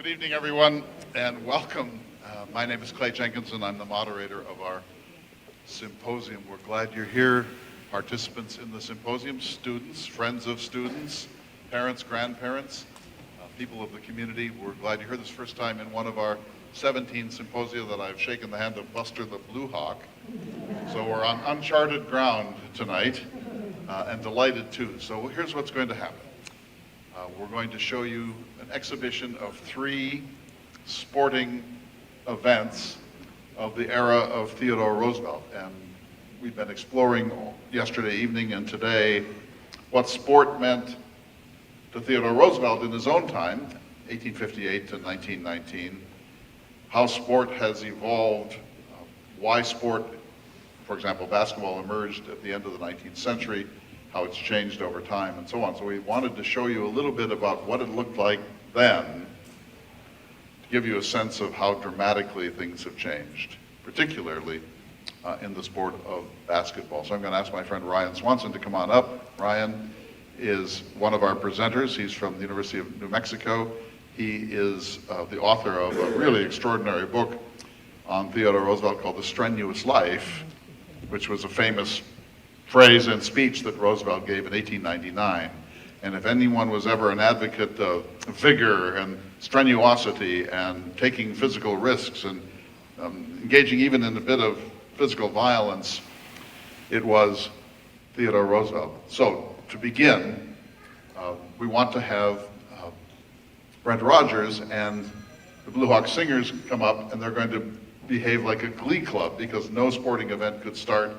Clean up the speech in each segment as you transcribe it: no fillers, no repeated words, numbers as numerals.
Good evening, everyone, and welcome. My name is Clay Jenkins, and I'm the moderator of our symposium. We're glad you're here, participants in the symposium, students, friends of students, parents, grandparents, people of the community. We're glad you're here this first time in one of our 17 symposia that I've shaken the hand of Buster the Blue Hawk. So we're on uncharted ground tonight, and delighted too. So here's what's going to happen. We're going to show you an exhibition of 3 sporting events of the era of Theodore Roosevelt. And we've been exploring yesterday evening and today what sport meant to Theodore Roosevelt in his own time, 1858 to 1919, how sport has evolved, why sport, for example, basketball emerged at the end of the 19th century, how it's changed over time, and so on. So we wanted to show you a little bit about what it looked like then, to give you a sense of how dramatically things have changed, particularly in the sport of basketball. So I'm going to ask my friend Ryan Swanson to come on up. Ryan is one of our presenters. He's from the University of New Mexico. He is the author of a really extraordinary book on Theodore Roosevelt called The Strenuous Life, which was a famous phrase and speech that Roosevelt gave in 1899. And if anyone was ever an advocate of vigor and strenuosity and taking physical risks and engaging even in a bit of physical violence, it was Theodore Roosevelt. So to begin, we want to have Brent Rogers and the Blue Hawk Singers come up, and they're going to behave like a glee club because no sporting event could start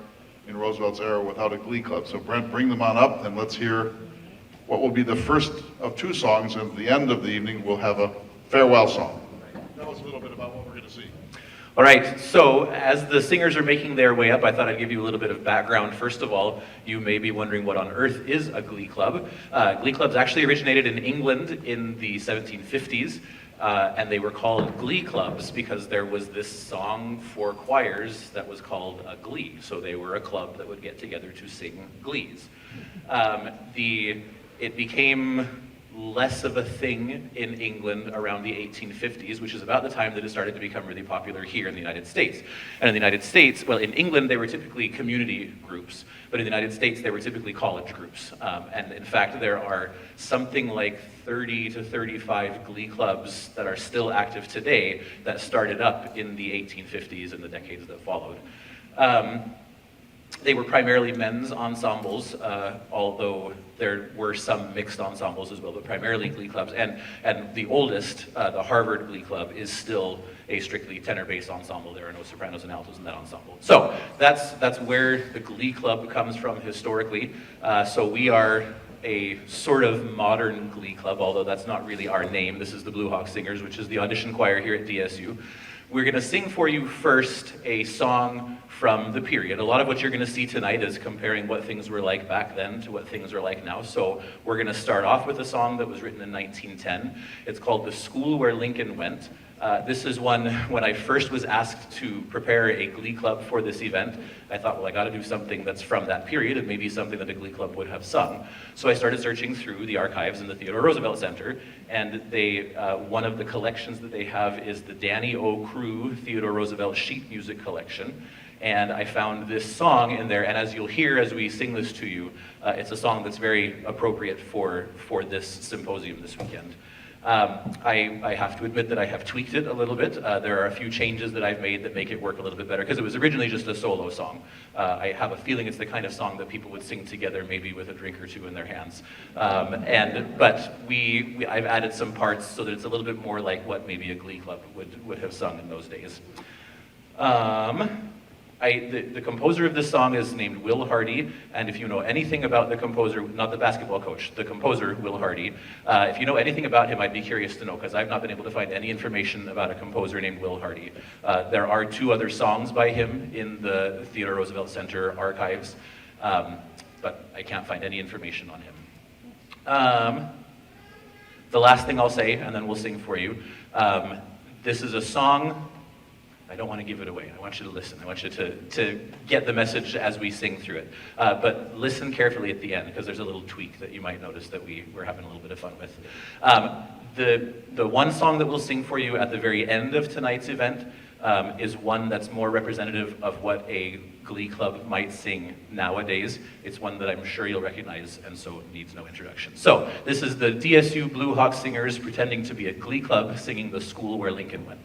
in Roosevelt's era without a glee club. So Brent, bring them on up and let's hear what will be the first of 2 songs, and at the end of the evening we'll have a farewell song. Tell us a little bit about what we're going to see. All right, so as the singers are making their way up, I thought I'd give you a little bit of background. First of all, you may be wondering what on earth is a glee club. Glee clubs actually originated in England in the 1750s. And they were called glee clubs because there was this song for choirs that was called a glee. So they were a club that would get together to sing glees. It became less of a thing in England around the 1850s, which is about the time that it started to become really popular here in the United States. And in the United States, well, in England, they were typically community groups, but in the United States, they were typically college groups. And in fact, there are something like 30 to 35 glee clubs that are still active today that started up in the 1850s and the decades that followed. They were primarily men's ensembles, although there were some mixed ensembles as well, but primarily glee clubs. And the oldest, the Harvard Glee Club, is still a strictly tenor-based ensemble. There are no sopranos and altos in that ensemble. So that's where the glee club comes from historically. So we are a sort of modern glee club, although that's not really our name. This is the Blue Hawk Singers, which is the audition choir here at DSU. We're going to sing for you first a song from the period. A lot of what you're going to see tonight is comparing what things were like back then to what things are like now. So we're going to start off with a song that was written in 1910. It's called The School Where Lincoln Went. This is one, when I first was asked to prepare a glee club for this event, I thought, well, I got to do something that's from that period and maybe something that a glee club would have sung. So I started searching through the archives in the Theodore Roosevelt Center, and one of the collections that they have is the Danny O. Crew Theodore Roosevelt Sheet Music Collection. And I found this song in there, and as you'll hear as we sing this to you, it's a song that's very appropriate for this symposium this weekend. I have to admit that I have tweaked it a little bit. There are a few changes that I've made that make it work a little bit better, because it was originally just a solo song. I have a feeling it's the kind of song that people would sing together, maybe with a drink or 2 in their hands. But I've added some parts so that it's a little bit more like what maybe a glee club would have sung in those days. The composer of this song is named Will Hardy, and if you know anything about the composer, not the basketball coach, the composer, Will Hardy, if you know anything about him, I'd be curious to know, because I've not been able to find any information about a composer named Will Hardy. There are 2 other songs by him in the Theodore Roosevelt Center archives, but I can't find any information on him. The last thing I'll say, and then we'll sing for you, this is a song. I don't want to give it away. I want you to listen. I want you to get the message as we sing through it. But listen carefully at the end, because there's a little tweak that you might notice that we're having a little bit of fun with. The one song that we'll sing for you at the very end of tonight's event is one that's more representative of what a glee club might sing nowadays. It's one that I'm sure you'll recognize and so needs no introduction. So this is the DSU Blue Hawk Singers pretending to be a glee club singing The School Where Lincoln Went.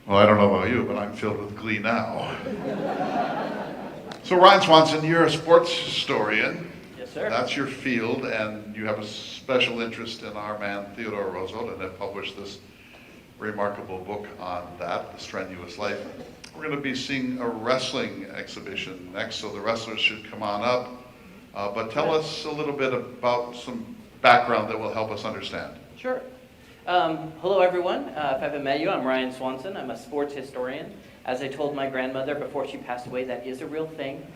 Well, I don't know about you, but I'm filled with glee now. So Ryan Swanson, you're a sports historian. Yes, sir. That's your field, and you have a special interest in our man Theodore Roosevelt, and have published this remarkable book on that, The Strenuous Life. We're going to be seeing a wrestling exhibition next, so the wrestlers should come on up. But tell us a little bit about some background that will help us understand. Sure. Hello, everyone. If I haven't met you, I'm Ryan Swanson. I'm a sports historian. As I told my grandmother before she passed away, that is a real thing.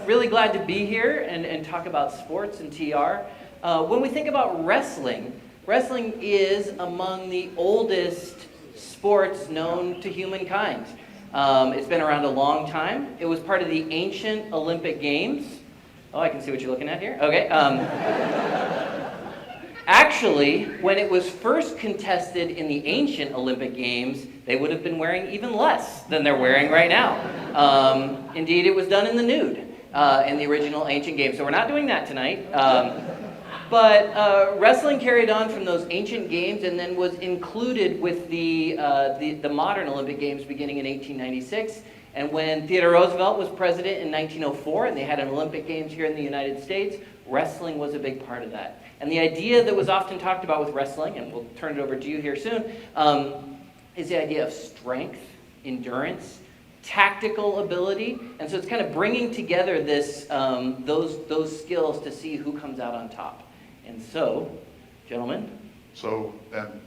Really glad to be here and talk about sports and TR. When we think about wrestling, wrestling is among the oldest sports known to humankind. It's been around a long time. It was part of the ancient Olympic Games. Oh, I can see what you're looking at here. Okay. Actually, when it was first contested in the ancient Olympic Games, they would have been wearing even less than they're wearing right now. Indeed, it was done in the nude in the original ancient games. So we're not doing that tonight. But wrestling carried on from those ancient games and then was included with the modern Olympic Games beginning in 1896. And when Theodore Roosevelt was president in 1904 and they had an Olympic Games here in the United States, wrestling was a big part of that. And the idea that was often talked about with wrestling, and we'll turn it over to you here soon, is the idea of strength, endurance, tactical ability. And so it's kind of bringing together this, those skills to see who comes out on top. And so, gentlemen. So, and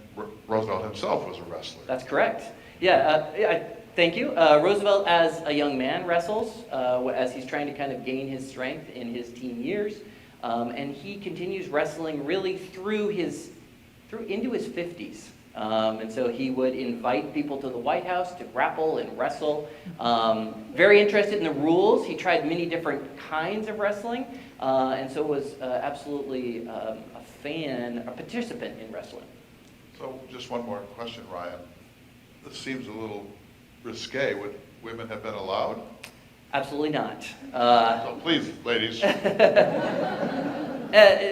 Roosevelt himself was a wrestler. That's correct. Thank you. Roosevelt, as a young man, wrestles as he's trying to kind of gain his strength in his teen years. And he continues wrestling really through into his 50s. And so he would invite people to the White House to grapple and wrestle. Very interested in the rules. He tried many different kinds of wrestling, and so was absolutely a participant in wrestling. So just one more question, Ryan. This seems a little risque. Would women have been allowed? Absolutely not. So please, ladies.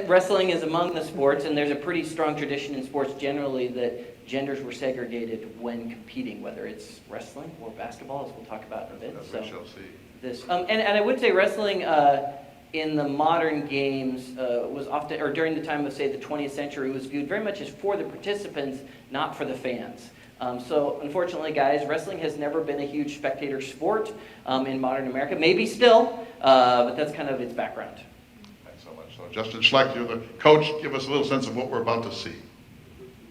Wrestling is among the sports, and there's a pretty strong tradition in sports generally that genders were segregated when competing, whether it's wrestling or basketball, as we'll talk about in a bit. As So we shall see. this, and I would say wrestling in the modern games was often, or during the time of, say, the 20th century, was viewed very much as for the participants, not for the fans. So unfortunately, guys, wrestling has never been a huge spectator sport in modern America. Maybe still, but that's kind of its background. Thanks so much. So Justin Schlecht, you're the coach. Give us a little sense of what we're about to see.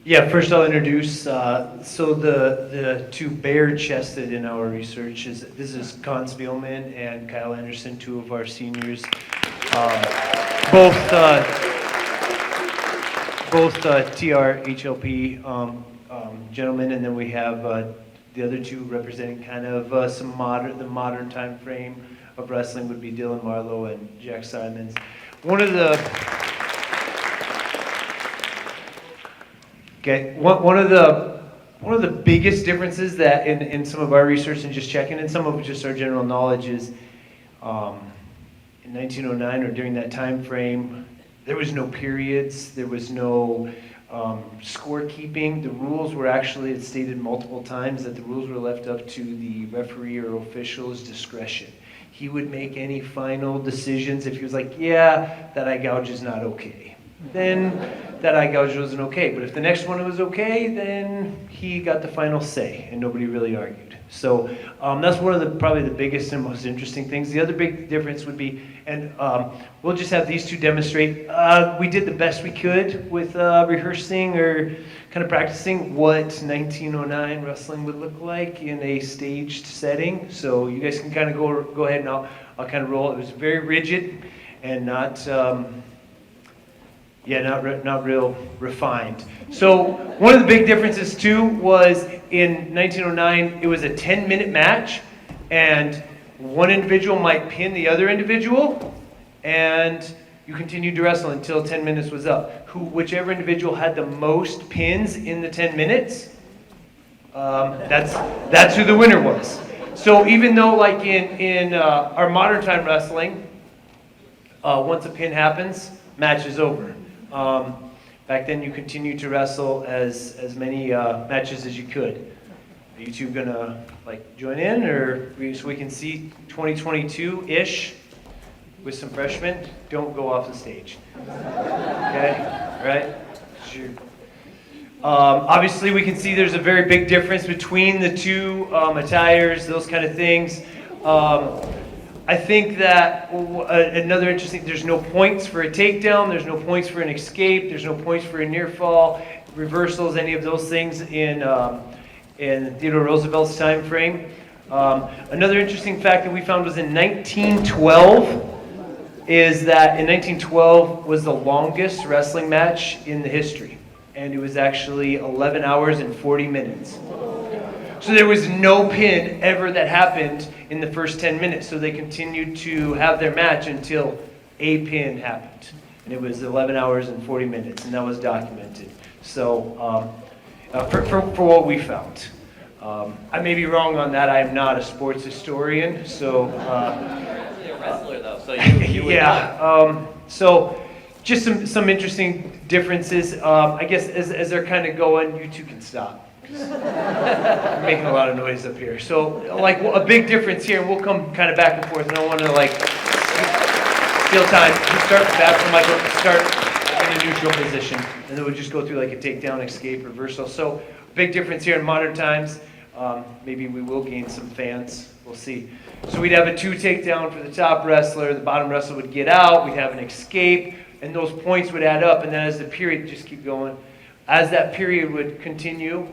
Yeah, first I'll introduce, so the two bare-chested in our research this is Con Spielman and Kyle Anderson, two of our seniors, both TR-HLP gentlemen, and then we have the other two representing kind of the modern time frame of wrestling would be Dylan Marlowe and Jack Simons. One of the biggest differences that in some of our research and just checking, and some of just our general knowledge is in 1909 or during that time frame, there was no periods, there was no scorekeeping. The rules were actually, it's stated multiple times that the rules were left up to the referee or official's discretion. He would make any final decisions if he was like, yeah, that eye gouge is not okay. Then that eye gouge wasn't okay. But if the next one was okay, then he got the final say, and nobody really argued. So that's one of probably the biggest and most interesting things. The other big difference would be, and we'll just have these two demonstrate, we did the best we could with rehearsing or kind of practicing what 1909 wrestling would look like in a staged setting. So you guys can kind of go ahead and I'll kind of roll. It was very rigid and not real refined. So one of the big differences too was in 1909, it was a 10-minute match, and one individual might pin the other individual, and you continued to wrestle until 10 minutes was up. Whichever individual had the most pins in the 10 minutes, that's who the winner was. So even though like in our modern time wrestling, once a pin happens, match is over. Back then, you continued to wrestle as many matches as you could. Are you two gonna like join in, or so we can see 2022-ish with some freshmen? Don't go off the stage. Okay, all right. Sure. Obviously, we can see there's a very big difference between the two attires, those kind of things. I think that another interesting, there's no points for a takedown, there's no points for an escape, there's no points for a near fall, reversals, any of those things in Theodore Roosevelt's time frame. Another interesting fact that we found was in 1912, is that in 1912 was the longest wrestling match in the history, and it was actually 11 hours and 40 minutes. So there was no pin ever that happened in the first 10 minutes. So they continued to have their match until a pin happened. And it was 11 hours and 40 minutes, and that was documented. So for what we found. I may be wrong on that. I am not a sports historian. So You're actually a wrestler, though, so you would yeah. So just some interesting differences. I guess as they're kind of going, you two can stop. I'm making a lot of noise up here. So, like, a big difference here, and we'll come kind of back and forth, and I don't want to, like, steal time. We start back from, like, start in a neutral position, and then we'll just go through, like, a takedown, escape, reversal. So, big difference here in modern times. Maybe we will gain some fans. We'll see. So, we'd have a 2 takedown for the top wrestler. The bottom wrestler would get out. We'd have an escape, and those points would add up, and then as the period, just keep going. As that period would continue,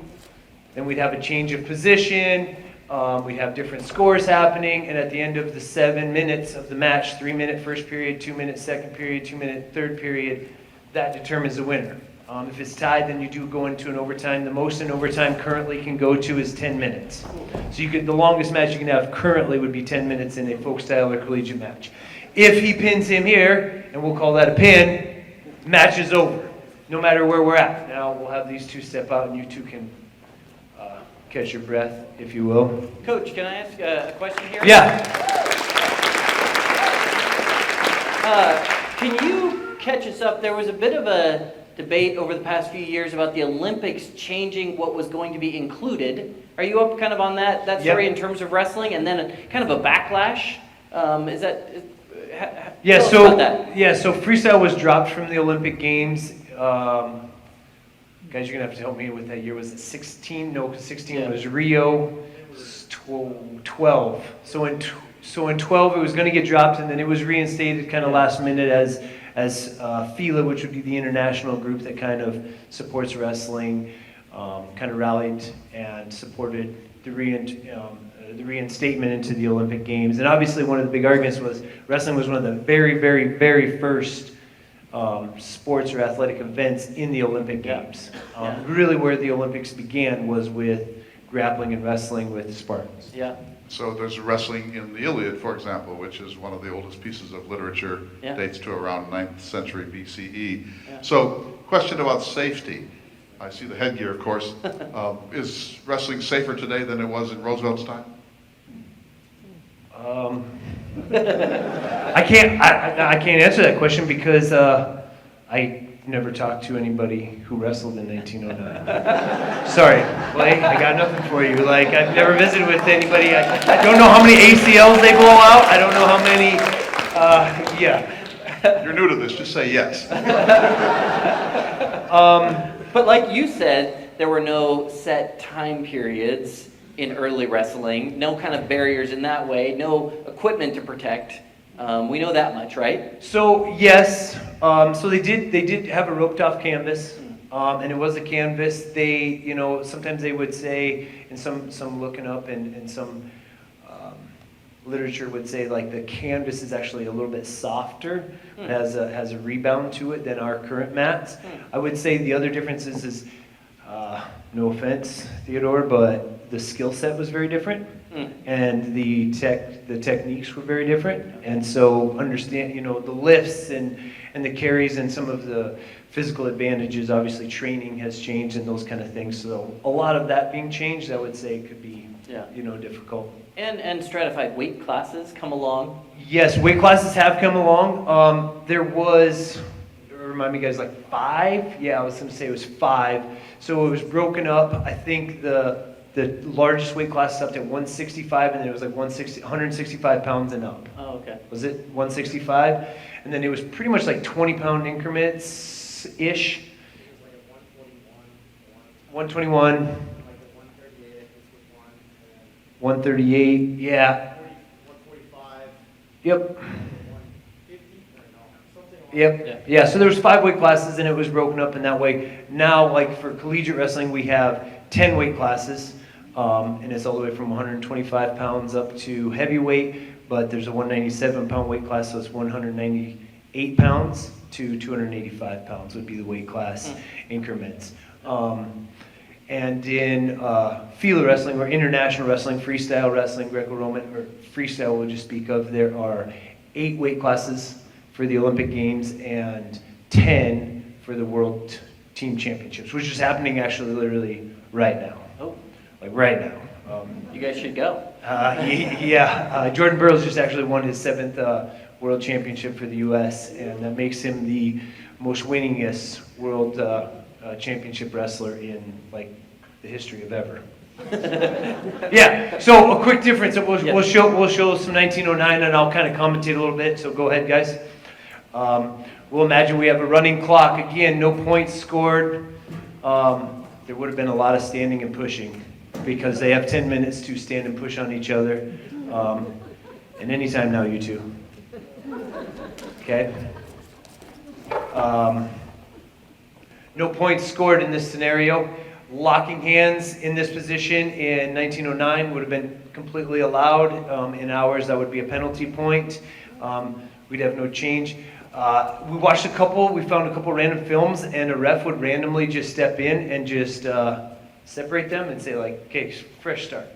then we'd have a change of position, we'd have different scores happening, and at the end of the 7 minutes of the match, 3-minute first period, 2-minute second period, 2-minute third period, that determines the winner. If it's tied, then you do go into an overtime. The most an overtime currently can go to is 10 minutes. So the longest match you can have currently would be 10 minutes in a folk style or collegiate match. If he pins him here, and we'll call that a pin, match is over, no matter where we're at. Now we'll have these two step out, and you two can catch your breath, if you will. Coach, can I ask a question here? Yeah. Can you catch us up? There was a bit of a debate over the past few years about the Olympics changing what was going to be included. Are you up kind of on that story in terms of wrestling, and then kind of a backlash? Is that? Yeah. Tell us So about that. yeah. So freestyle was dropped from the Olympic Games. Guys, you're gonna have to help me with that year. Was it 16? No, because 16 was Rio. 12. So in 12 it was going to get dropped, and then it was reinstated kind of last minute as FILA, which would be the international group that kind of supports wrestling, kind of rallied and supported the reinstatement into the Olympic Games. And obviously one of the big arguments was wrestling was one of the very, very, very first sports or athletic events in the Olympic Games. Really where the Olympics began was with grappling and wrestling with Spartans. Yeah. So there's wrestling in the Iliad, for example, which is one of the oldest pieces of literature, dates to around 9th century BCE. Yeah. So, question about safety. I see the headgear, of course. Is wrestling safer today than it was in Roosevelt's time? I can't answer that question because I never talked to anybody who wrestled in 1909. Sorry, Blake, I got nothing for you. Like, I've never visited with anybody. I don't know how many ACLs they blow out. I don't know how many, You're new to this, just say yes. But like you said, there were no set time periods in early wrestling, no kind of barriers in that way, no equipment to protect. We know that much, right? So yes, so they did have a roped off canvas, and it was a canvas. They, sometimes they would say, and some looking up and some literature would say like the canvas is actually a little bit softer, has a rebound to it than our current mats. I would say the other difference is no offense, Theodore, but the skill set was very different. And the techniques were very different, and so understand, the lifts and the carries and some of the physical advantages. Obviously, training has changed and those kind of things. So a lot of that being changed, I would say, could be difficult. And stratified weight classes come along. Yes, weight classes have come along. There was, remind me guys, like 5. Yeah, I was going to say it was 5. So it was broken up. I think the largest weight class is up to 165, and then it was like 165 pounds and up. Oh, okay. Was it 165? And then it was pretty much like 20-pound increments-ish. 121. 138, yeah. 145. Yep. Yep. Yeah, so there was 5 weight classes, and it was broken up in that way. Now, like for collegiate wrestling, we have 10 weight classes. And it's all the way from 125 pounds up to heavyweight, but there's a 197-pound weight class, so it's 198 pounds to 285 pounds would be the weight class increments. And in FILA wrestling, or international wrestling, freestyle wrestling, Greco-Roman, or freestyle we'll just speak of, there are 8 weight classes for the Olympic Games and 10 for the World Team Championships, which is happening actually literally right now. Oh. Like right now. You guys should go. Jordan Burroughs just actually won his 7th World Championship for the U.S., and that makes him the most winningest World Championship wrestler in like the history of ever. Yeah. So a quick difference. We'll show some 1909, and I'll kind of commentate a little bit. So go ahead, guys. We'll imagine we have a running clock. Again, no points scored. There would have been a lot of standing and pushing, because they have 10 minutes to stand and push on each other. And anytime now, you two. Okay? No points scored in this scenario. Locking hands in this position in 1909 would have been completely allowed. In ours, that would be a penalty point. we'd have no change. We watched we found a couple random films, and a ref would randomly just step in and just separate them and say like, okay, fresh start.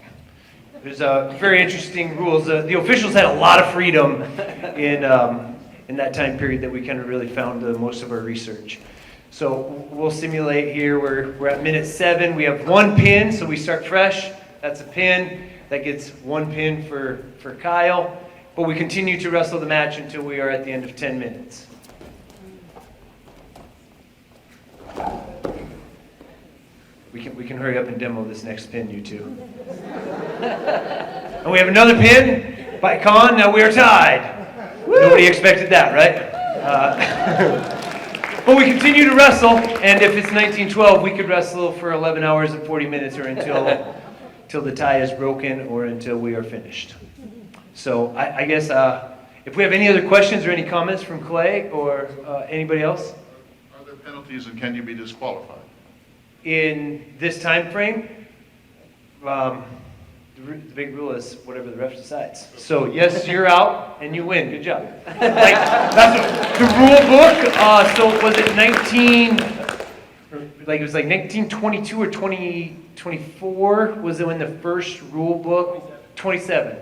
There's very interesting rules. The officials had a lot of freedom in that time period that we kind of really found most of our research. So we'll simulate here. We're at minute 7. We have 1 pin, so we start fresh. That's a pin. That gets 1 pin for Kyle. But we continue to wrestle the match until we are at the end of 10 minutes. We can hurry up and demo this next pin, you two. And we have another pin by Khan. Now we are tied. Woo! Nobody expected that, right? But we continue to wrestle, and if it's 1912, we could wrestle for 11 hours and 40 minutes or until the tie is broken or until we are finished. So I guess if we have any other questions or any comments from Clay or anybody else? Are there penalties and can you be disqualified? In this time frame, the big rule is whatever the ref decides. So yes, you're out and you win. Good job. Like that's the rule book. So was it 1922 or 2024? Was it when the first rule book? 27.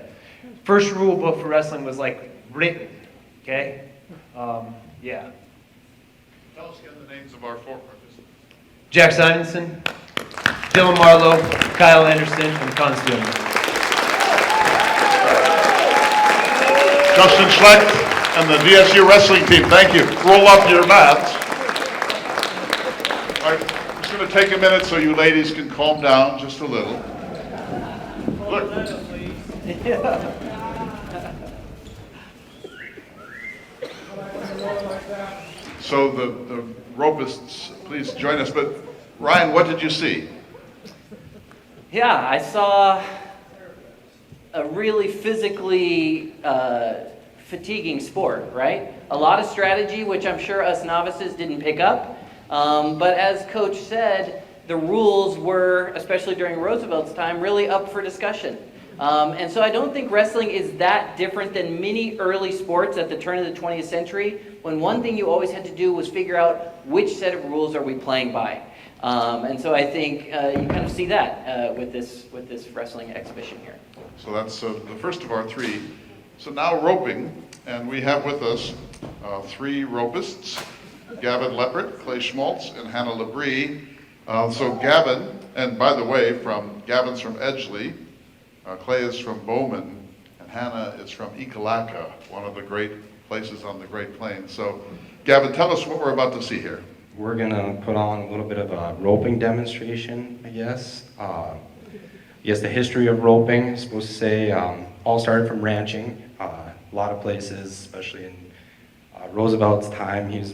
First rule book for wrestling was like written. Okay. Yeah. Tell us again the names of our 4 participants. Jack Simonson, Dylan Marlowe, Kyle Anderson, and Con Steelman. Justin Schlecht and the DSU wrestling team, thank you. Roll up your mats. All right, I'm just going to take a minute so you ladies can calm down just a little. Look. So the ropists, please join us. But Ryan, what did you see? Yeah, I saw a really physically fatiguing sport, right? A lot of strategy, which I'm sure us novices didn't pick up. But as Coach said, the rules were, especially during Roosevelt's time, really up for discussion. And so I don't think wrestling is that different than many early sports at the turn of the 20th century, when one thing you always had to do was figure out which set of rules are we playing by. And so I think you kind of see that with this wrestling exhibition here. So that's the first of our 3. So now roping, and we have with us 3 ropists, Gavin Leppert, Clay Schmaltz, and Hannah Labrie. So Gavin, and by the way, Gavin's from Edgeley, Clay is from Bowman, and Hannah is from Ekalaka, one of the great places on the Great Plains. So Gavin, tell us what we're about to see here. We're going to put on a little bit of a roping demonstration, I guess. The history of roping is supposed to say all started from ranching. A lot of places, especially in Roosevelt's time, he was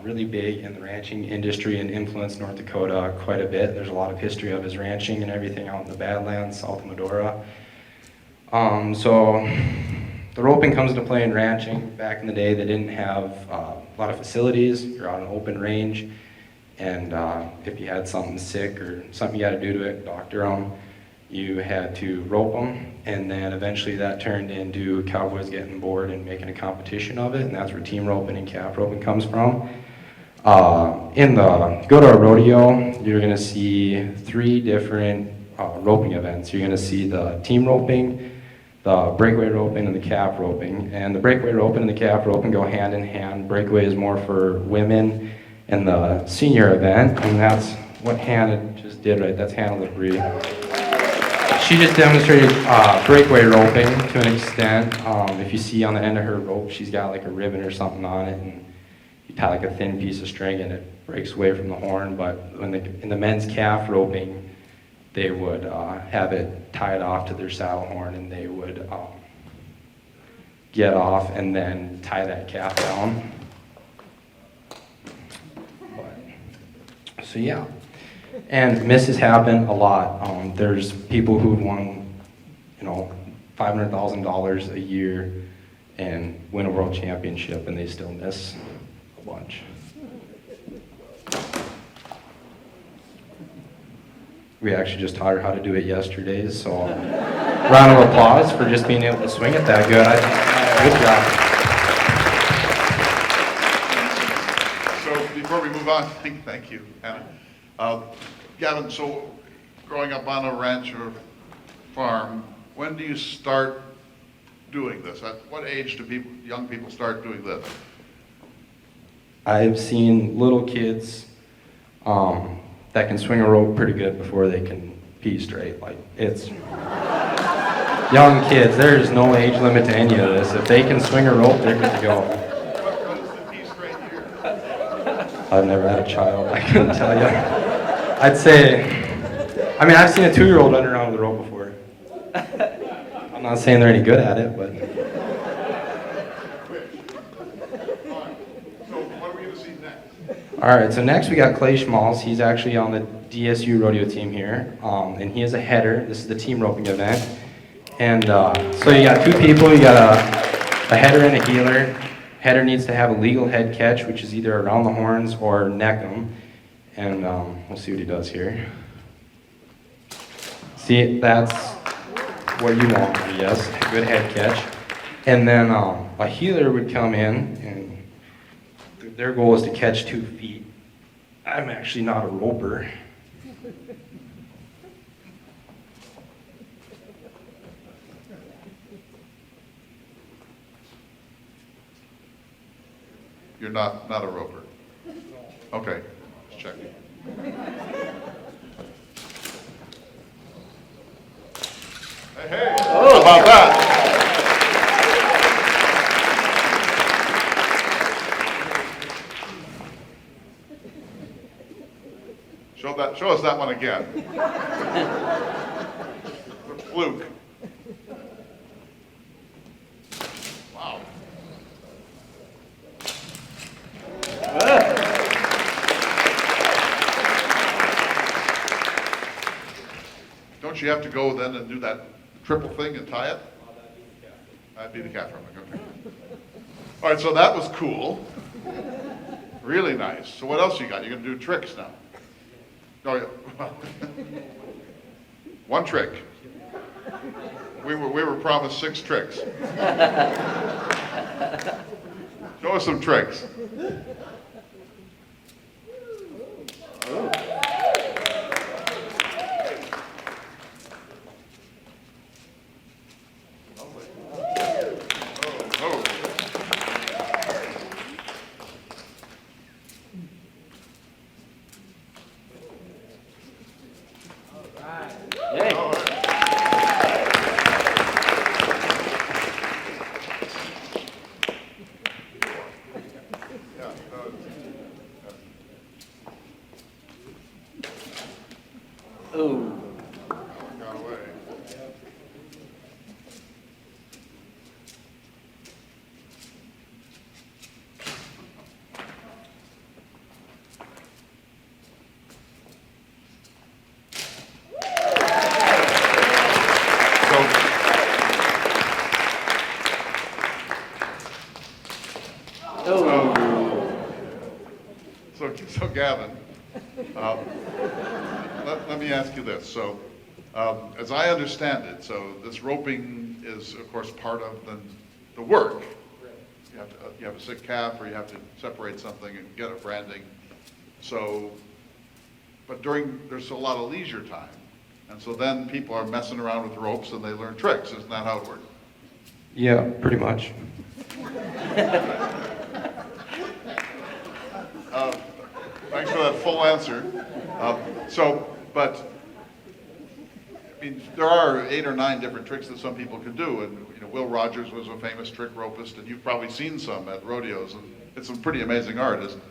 really big in the ranching industry and influenced North Dakota quite a bit. There's a lot of history of his ranching and everything out in the Badlands, south of Medora. So the roping comes into play in ranching. Back in the day, they didn't have a lot of facilities. You're on an open range, and if you had something sick or something you had to do to it, doctor them, you had to rope them, and then eventually that turned into cowboys getting bored and making a competition of it, and that's where team roping and calf roping comes from. Go to a rodeo, you're going to see 3 different roping events. You're going to see the team roping, the breakaway roping, and the calf roping. And the breakaway roping and the calf roping go hand in hand. Breakaway is more for women in the senior event, and that's what Hannah just did, right? That's Hannah Labrie. She just demonstrated breakaway roping to an extent. If you see on the end of her rope, she's got like a ribbon or something on it, and you tie like a thin piece of string and it breaks away from the horn. But in the men's calf roping, they would have it tied off to their saddle horn, and they would get off and then tie that calf down. So yeah. And misses happen a lot. There's people who've won, $500,000 a year and win a world championship, and they still miss a bunch. We actually just taught her how to do it yesterday, so round of applause for just being able to swing it that good. Good job. before we move on, thank you, Hannah. Gavin, so growing up on a ranch or farm, when do you start doing this? At what age do young people start doing this? I've seen little kids that can swing a rope pretty good before they can pee straight. Like, it's young kids. There's no age limit to any of this. If they can swing a rope, they're good to go. What is the pee straight here? I've never had a child. I couldn't tell you. I'd say, I mean, I've seen a 2-year-old run around with a rope before. I'm not saying they're any good at it, but. All right, so next we got Clay Schmalz. He's actually on the DSU rodeo team here, and he is a header. This is the team roping event. And so you got 2 people. You got a header and a heeler. Header needs to have a legal head catch, which is either around the horns or neck them. And we'll see what he does here. See, that's what you want, yes, a good head catch. And then a heeler would come in, and their goal is to catch 2 feet. I'm actually not a roper. You're not a roper? Okay, just checking. Hey, how about that? Show us that one again. Fluke. Wow. Don't you have to go then and do that triple thing and tie it? That'd be the calf rowing, okay. All right, so that was cool. Really nice. So what else you got? You're gonna do tricks now. Oh, yeah. One trick. We were promised 6 tricks. Show us some tricks. Ooh. Got away. So Gavin, let me ask you this. So, as I understand it, so this roping is, of course, part of the work. You have a sick calf, or you have to separate something and get it branding. So, but there's a lot of leisure time, and so then people are messing around with ropes and they learn tricks. Isn't that how it works? Yeah, pretty much. Thanks for that full answer. But I mean, there are 8 or 9 different tricks that some people can do, and Will Rogers was a famous trick ropist, and you've probably seen some at rodeos, and it's some pretty amazing art, isn't it?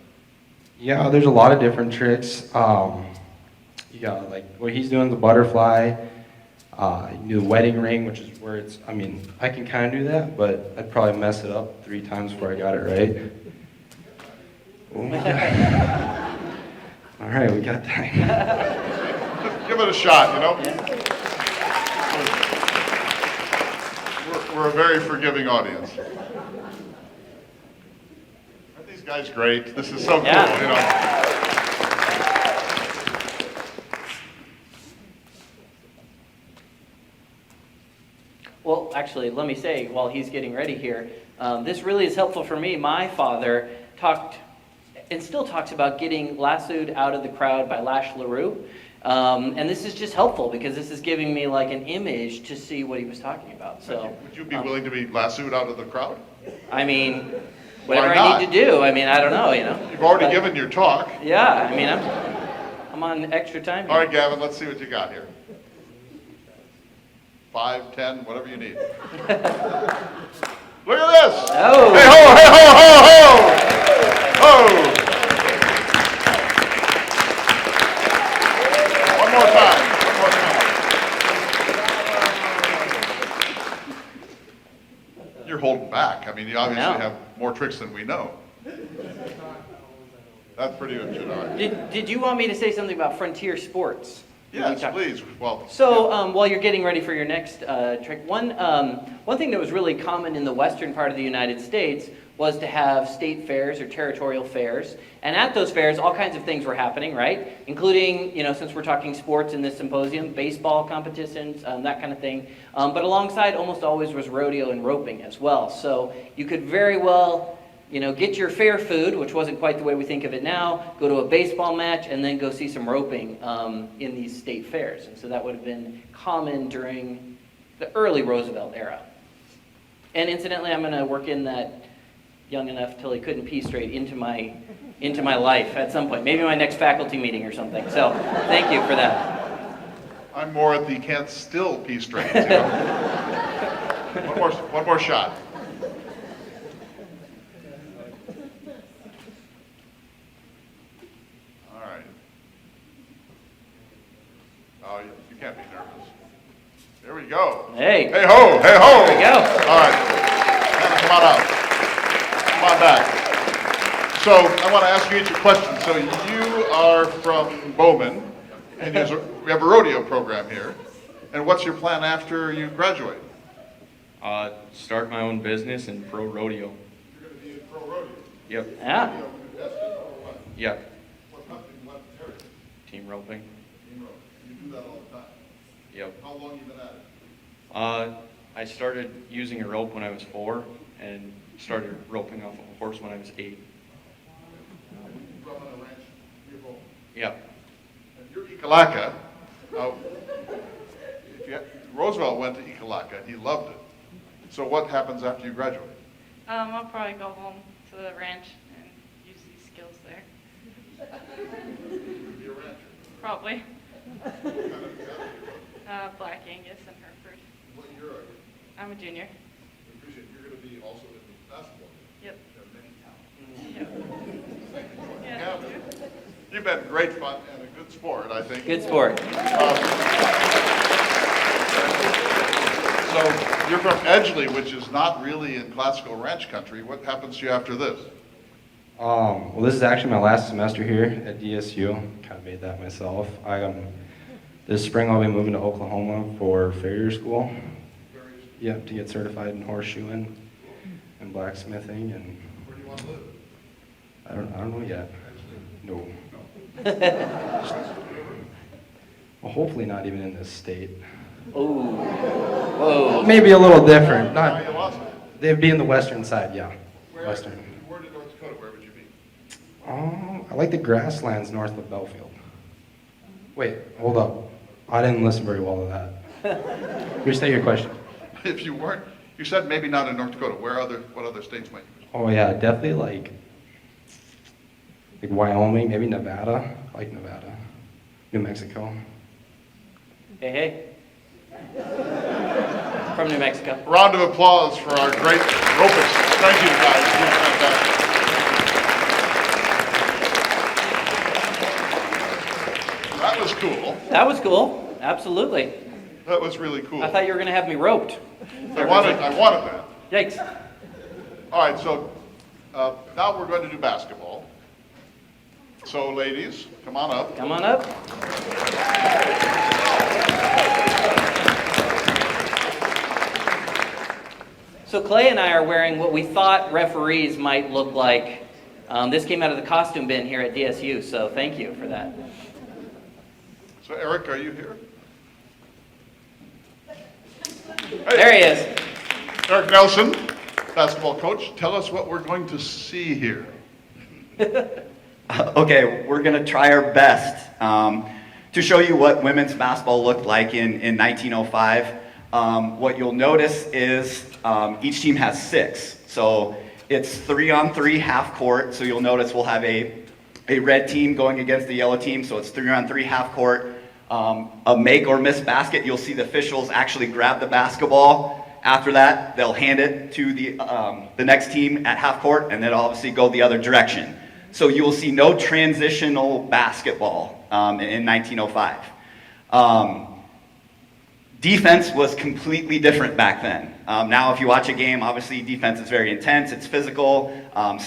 Yeah, there's a lot of different tricks. You got like what he's doing, the butterfly. You do the wedding ring, which is where it's. I mean, I can kind of do that, but I'd probably mess it up 3 times before I got it right. Oh my God. All right, we got time. Just give it a shot, We're a very forgiving audience. Aren't these guys great? This is so cool, Well, actually, let me say, while he's getting ready here, this really is helpful for me. My father talked and still talks about getting lassoed out of the crowd by Lash LaRue. And this is just helpful because this is giving me like an image to see what he was talking about. So, Would you be willing to be lassoed out of the crowd? I mean, Why whatever I not? need to do. I mean, I don't know, you know. You've already But, given your talk. Yeah, I mean, I'm on extra time here. All right, Gavin, let's see what you got here. 5, 10, whatever you need. Look at this! Oh. Hey ho, hey ho, ho, ho! Ho! One more time, one more time. You're holding back. I mean, you obviously No. have more tricks than we know. That's pretty good, Jedi. Did you want me to say something about frontier sports? Yes, please. Well, So while you're getting ready for your next trick, one thing that was really common in the western part of the United States was to have state fairs or territorial fairs. And at those fairs, all kinds of things were happening, right? Including, you know, since we're talking sports in this symposium, baseball competitions, that kind of thing. But alongside almost always was rodeo and roping as well. So you could very well, you know, get your fair food, which wasn't quite the way we think of it now, go to a baseball match, and then go see some roping in these state fairs. And so that would have been common during the early Roosevelt era. And incidentally, I'm going to work in that young enough till he couldn't pee straight into my life at some point. Maybe my next faculty meeting or something. So thank you for that. I'm more at the can't still pee straight. You know? One more shot. All right. Oh, you can't be nervous. There we go. Hey. Hey ho, hey ho. There we go. All right. Hannah, come on out. Come on back. So I want to ask you each a question. So you are from Bowman, and we have a rodeo program here. And what's your plan after you graduate? Start my own business in pro rodeo. You're going to be a pro rodeo. Yep. Yeah. Yep. What country, what area? Team roping. You do that all the time. Yep. How long you been at it? I started using a rope when I was 4 and started roping off of a horse when I was 8. You grew up on a ranch near Bowman. Yep. And you're Ekalaka. Now, Roosevelt went to Ekalaka and he loved it. So what happens after you graduate? I'll probably go home to the ranch and use these skills there. Be a rancher. Probably. What kind of cattle? Black Angus and Hereford. What year are you? I'm a junior. I appreciate you're going to be also in the basketball game. Yep. You have many talents. Yep. Yeah, Yeah. thank you. You've been great fun and a good sport, I think. Good sport. So you're from Edgeley, which is not really in classical ranch country. What happens to you after this? Well, this is actually my last semester here at DSU. Kind of made that myself. This spring I'll be moving to Oklahoma for farrier school. Yep, to get certified in horseshoeing and blacksmithing, and Where do you want to live? I don't know yet. No. Well, hopefully not even in this state. Ooh. Whoa. Maybe a little different. Not. Iowa. They'd be in the western side, yeah. Where Western. in North Dakota, where would you be? I like the grasslands north of Belfield. Wait, hold up. I didn't listen very well to that. Restate your question. If you weren't, you said maybe not in North Dakota. What other states might you be? Oh yeah, definitely like Wyoming, maybe Nevada. I like Nevada. New Mexico. Hey, hey. From New Mexico. Round of applause for our great ropists. Thank you, guys. You're fantastic. That was cool. That was cool. Absolutely. That was really cool. I thought you were going to have me roped. I wanted that. Yikes. All right, so now we're going to do basketball. So, ladies, come on up. Come on up. So Clay and I are wearing what we thought referees might look like. This came out of the costume bin here at DSU, so thank you for that. So, Eric, are you here? There he is. Eric Nelson, basketball coach. Tell us what we're going to see here. Okay, we're going to try our best to show you what women's basketball looked like in 1905. What you'll notice is each team has 6. So it's 3-on-3 half court. So you'll notice we'll have a red team going against the yellow team. So it's 3-on-3 half court. A make or miss basket, you'll see the officials actually grab the basketball. After that, they'll hand it to the next team at half court, and then obviously go the other direction. So you will see no transitional basketball in 1905. Defense was completely different back then. Now if you watch a game, obviously defense is very intense, it's physical,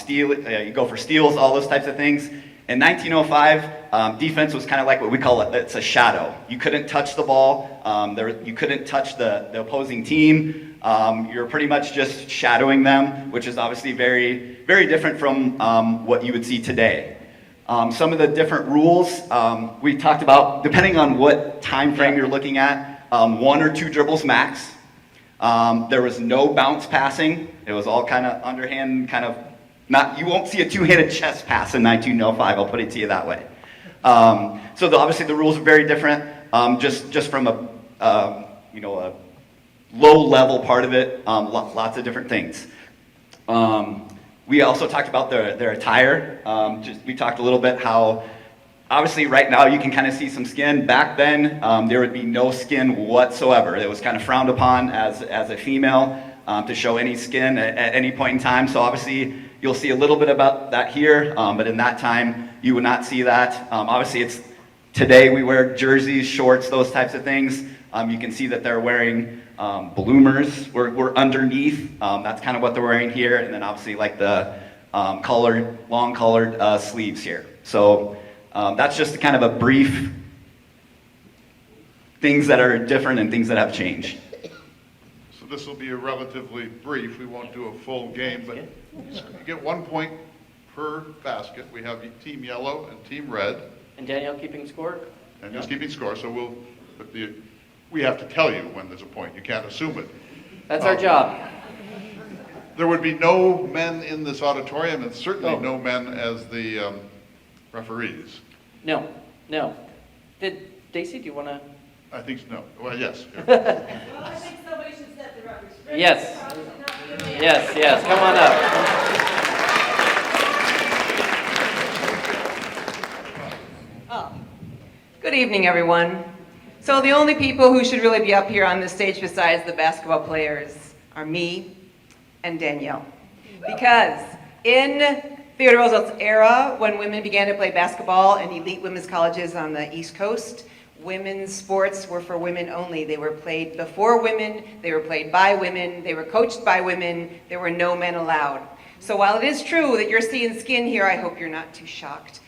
you go for steals, all those types of things. In 1905, defense was kind of like what we call it's a shadow. You couldn't touch the ball, you couldn't touch the opposing team. You're pretty much just shadowing them, which is obviously very, very different from what you would see today. Some of the different rules we talked about, depending on what time frame you're looking at, 1 or 2 dribbles max. There was no bounce passing. It was all kind of underhand, kind of you won't see a 2-handed chest pass in 1905, I'll put it to you that way. So obviously the rules are very different, just from a low-level part of it, lots of different things. We also talked about their attire. We talked a little bit how, obviously right now you can kind of see some skin. Back then, there would be no skin whatsoever. It was kind of frowned upon as a female to show any skin at any point in time. So obviously you'll see a little bit about that here, but in that time you would not see that. Obviously today we wear jerseys, shorts, those types of things. You can see that they're wearing bloomers. We're underneath. That's kind of what they're wearing here, and then obviously like the long colored sleeves here. So that's just kind of a brief things that are different and things that have changed. So this will be a relatively brief. We won't do a full game, but you get 1 point per basket. We have Team Yellow and Team Red. And Danielle keeping score? And just keeping score, so we have to tell you when there's a point. You can't assume it. That's our job. There would be no men in this auditorium, and certainly no men as the referees. No. Daisy, do you want to? I think no. Well, yes. Well, I think somebody should set the record straight. Yes. Probably not you, man. Yes, come on up. Oh. Good evening, everyone. So the only people who should really be up here on this stage besides the basketball players are me and Danielle. Because in Theodore Roosevelt's era, when women began to play basketball in elite women's colleges on the East Coast, women's sports were for women only. They were played before women, they were played by women, they were coached by women, there were no men allowed. So while it is true that you're seeing skin here, I hope you're not too shocked.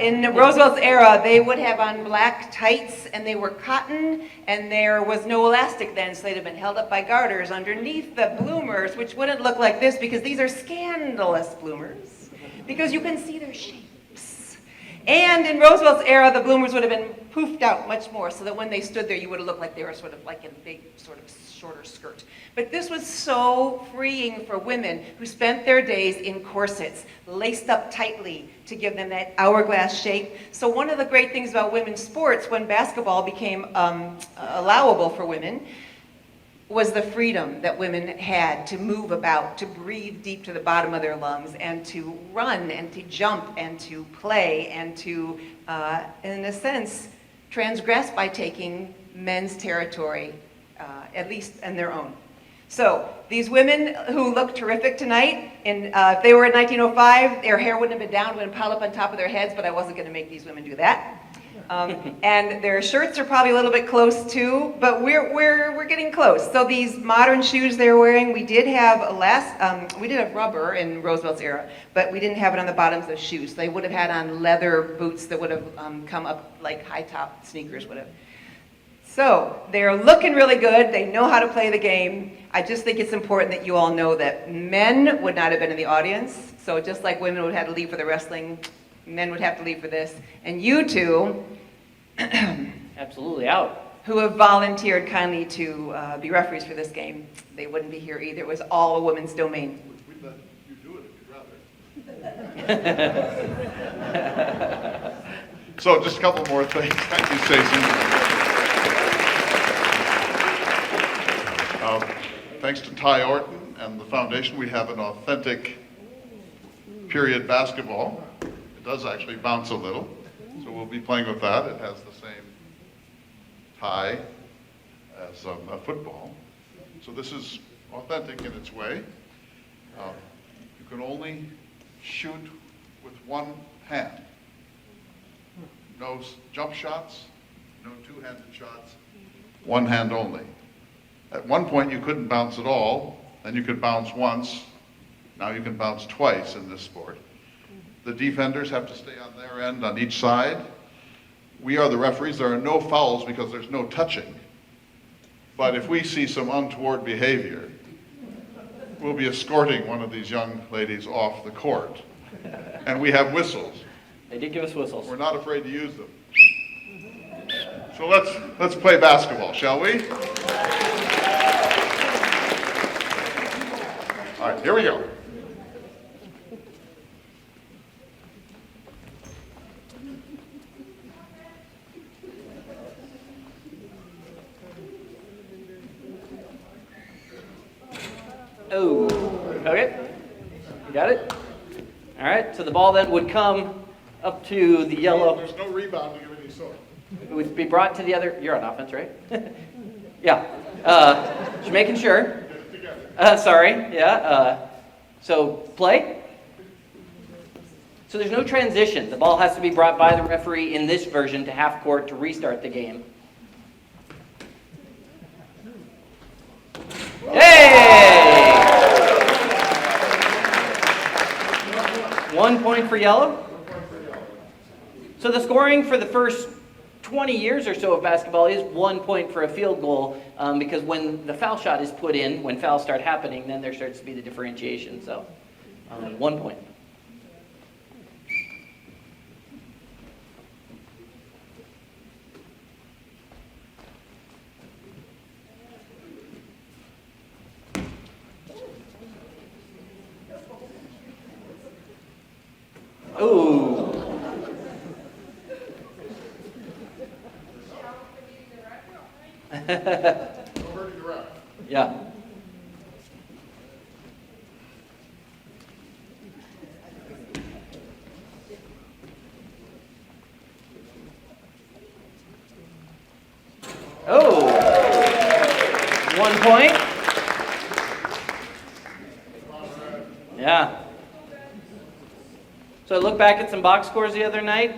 In Roosevelt's era, they would have on black tights, and they were cotton, and there was no elastic then, so they'd have been held up by garters underneath the bloomers, which wouldn't look like this because these are scandalous bloomers, because you can see their shapes. And in Roosevelt's era, the bloomers would have been poofed out much more, so that when they stood there, you would have looked like they were sort of like in a big, sort of shorter skirt. But this was so freeing for women who spent their days in corsets, laced up tightly to give them that hourglass shape. So one of the great things about women's sports, when basketball became allowable for women, was the freedom that women had to move about, to breathe deep to the bottom of their lungs, and to run, and to jump, and to play, and to, in a sense, transgress by taking men's territory, at least in their own. So these women who look terrific tonight, and if they were in 1905, their hair wouldn't have been down, would have piled up on top of their heads, but I wasn't going to make these women do that. And their shirts are probably a little bit close too, but we're getting close. So these modern shoes they're wearing, we did have rubber in Roosevelt's era, but we didn't have it on the bottoms of shoes. They would have had on leather boots that would have come up like high top sneakers would have. So they're looking really good. They know how to play the game. I just think it's important that you all know that men would not have been in the audience. So just like women would have to leave for the wrestling, men would have to leave for this. And you two, Absolutely out. who have volunteered kindly to be referees for this game, they wouldn't be here either. It was all a women's domain. We'd let you do it if you'd rather. So just a couple more things. Thank you, Stacey. Thanks to Ty Orton and the foundation, we have an authentic period basketball. It does actually bounce a little, so we'll be playing with that. It has the same tie as a football. So this is authentic in its way. You can only shoot with one hand. No jump shots, no two-handed shots, one hand only. At one point, you couldn't bounce at all, then you could bounce once. Now you can bounce twice in this sport. The defenders have to stay on their end on each side. We are the referees. There are no fouls because there's no touching. But if we see some untoward behavior, we'll be escorting one of these young ladies off the court. And we have whistles. They did give us whistles. We're not afraid to use them. So let's play basketball, shall we? All right, here we go. Oh, okay. You got it? All right, so the ball then would come up to the yellow. There's no rebounding of any sort. It would be brought to the other, you're on offense, right? Yeah. Just making sure. Sorry, yeah. So play. So there's no transition. The ball has to be brought by the referee in this version to half court to restart the game. Hey! 1 point for yellow. So the scoring for the first 20 years or so of basketball is 1 point for a field goal, because when the foul shot is put in, when fouls start happening, then there starts to be the differentiation. So 1 point. Ooh. Yeah. Oh. 1 point. Yeah. So I looked back at some box scores the other night,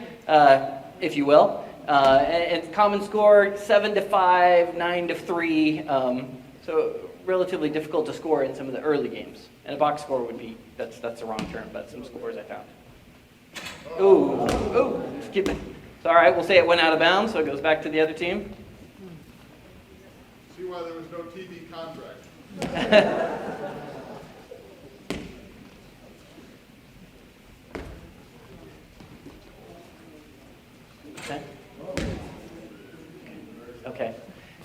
if you will. And common score 7-5, 9-3. So relatively difficult to score in some of the early games. And a box score would be, that's the wrong term, but some scores I found. Ooh, skip it. It's all right, we'll say it went out of bounds, so it goes back to the other team. See why there was no TV contract. Okay.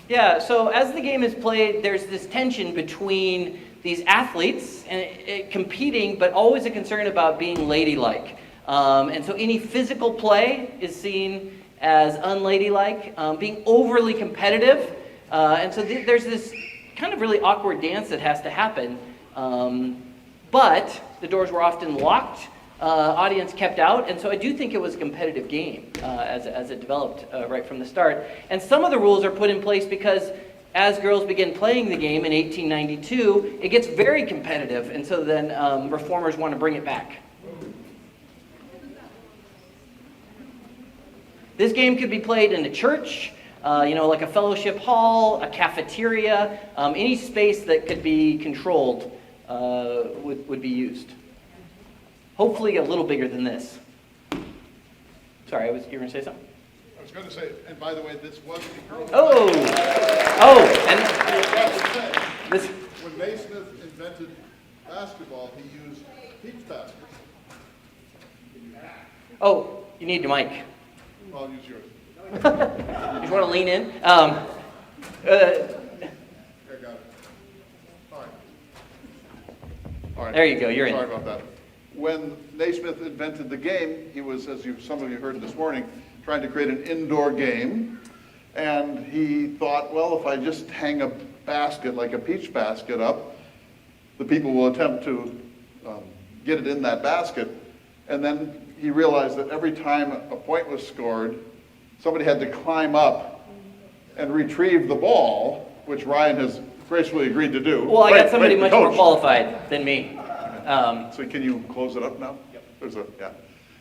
Yeah, so as the game is played, there's this tension between these athletes and competing, but always a concern about being ladylike. And so any physical play is seen as unladylike, being overly competitive. And so there's this kind of really awkward dance that has to happen. But the doors were often locked. Audience kept out, and so I do think it was a competitive game as it developed right from the start. And some of the rules are put in place because as girls begin playing the game in 1892, it gets very competitive, and so then reformers want to bring it back. This game could be played in a church, like a fellowship hall, a cafeteria, any space that could be controlled would be used. Hopefully a little bigger than this. Sorry, you were going to say something? I was going to say, and by the way, this was the girl. And this. When Naismith invented basketball, he used peach baskets. Oh, you need your mic. I'll use yours. You just want to lean in? Okay, got it. All right. There you go, you're in. Sorry about that. When Naismith invented the game, he was, as some of you heard this morning, trying to create an indoor game. And he thought, well, if I just hang a basket, like a peach basket up, the people will attempt to get it in that basket. And then he realized that every time a point was scored, somebody had to climb up and retrieve the ball, which Ryan has gracefully agreed to do. Well, I got Right, somebody right, much coach. more qualified than me. So can you close it up now? Yep. Yeah.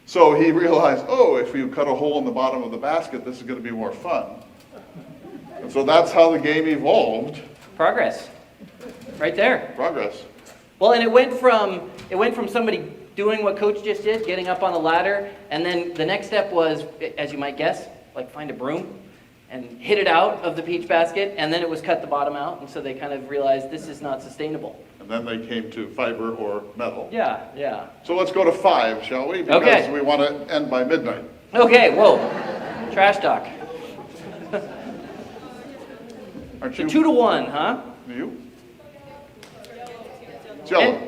So he realized, oh, if you cut a hole in the bottom of the basket, this is going to be more fun. And so that's how the game evolved. Progress, right there. Progress. Well, and it went from somebody doing what Coach just did, getting up on the ladder, and then the next step was, as you might guess, like find a broom and hit it out of the peach basket, and then it was cut the bottom out, and so they kind of realized this is not sustainable. And then they came to fiber or metal. Yeah. So let's go to 5, shall we? Because Okay. we want to end by midnight. Okay, whoa, trash talk. Aren't So you? 2-1, huh? You? It's yellow. And-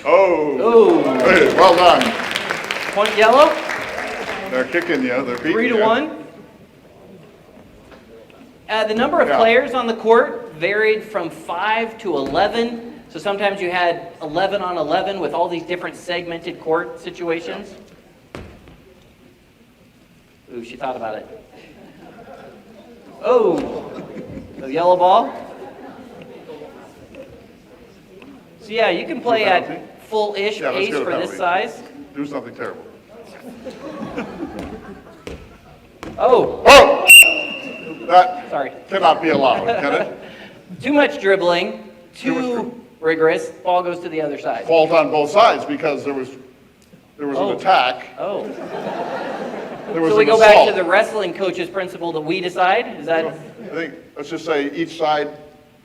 Oh. Oh. Hey, well done. Point yellow, They're kicking you. They're beating you. 3-1. The number of Yeah. players on the court varied from 5 to 11. So sometimes you had 11 on 11 with all these different segmented court situations. Ooh, she thought about it. Oh, the yellow ball. So yeah, you can play Penalty? at full-ish Yeah, let's pace go to for this penalty. size. Do something terrible. Oh, Oh! That sorry. cannot be allowed, can it? Too much dribbling, Too much too rigorous, ball goes to the other side. Fault on both sides because there was Oh. an attack. Oh, There was so we an go back assault. to the wrestling coach's principle that we decide? Is that, I think, let's just say each side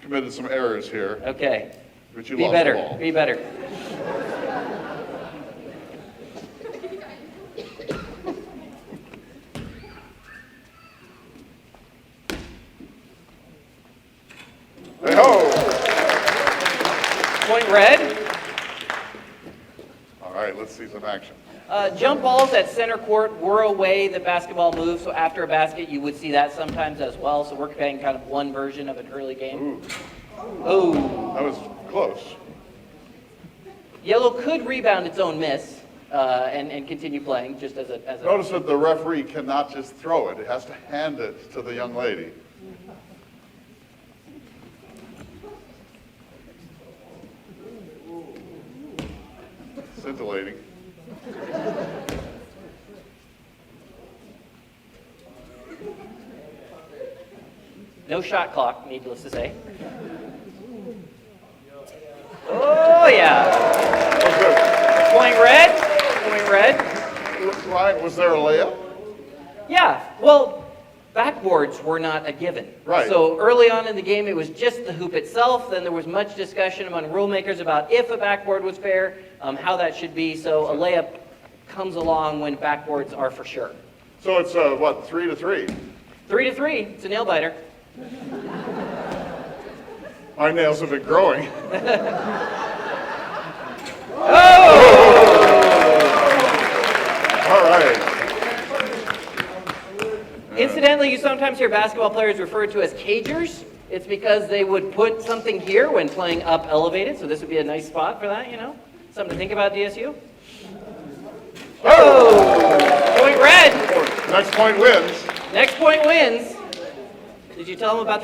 committed some errors here, okay. but you Be lost the better, ball. be better. Hey-ho! Point red. All right, let's see some action. Jump balls at center court were a way the basketball moves, so after a basket, you would see that sometimes as well. So we're playing kind of one version of an early game. Ooh, Oh, that was close. yellow could rebound its own miss and continue playing just as a. Notice that the referee cannot just throw it. It has to hand it to the young lady. Scintillating. No shot clock, needless to say. Oh, yeah. Point red. Point red. Ryan, was there a layup? Yeah, well, backboards were not a given. Right. So early on in the game, it was just the hoop itself. Then there was much discussion among rule makers about if a backboard was fair, how that should be. So a layup comes along when backboards are for sure. So it's, what, 3-3? 3-3, it's a nail biter. My nails have been growing. All right. Incidentally, you sometimes hear basketball players referred to as cagers. It's because they would put something here when playing up elevated. So this would be a nice spot for that, you know? Something to think about, DSU. Oh! Point red. Next point wins. Next point wins. Did you tell them about the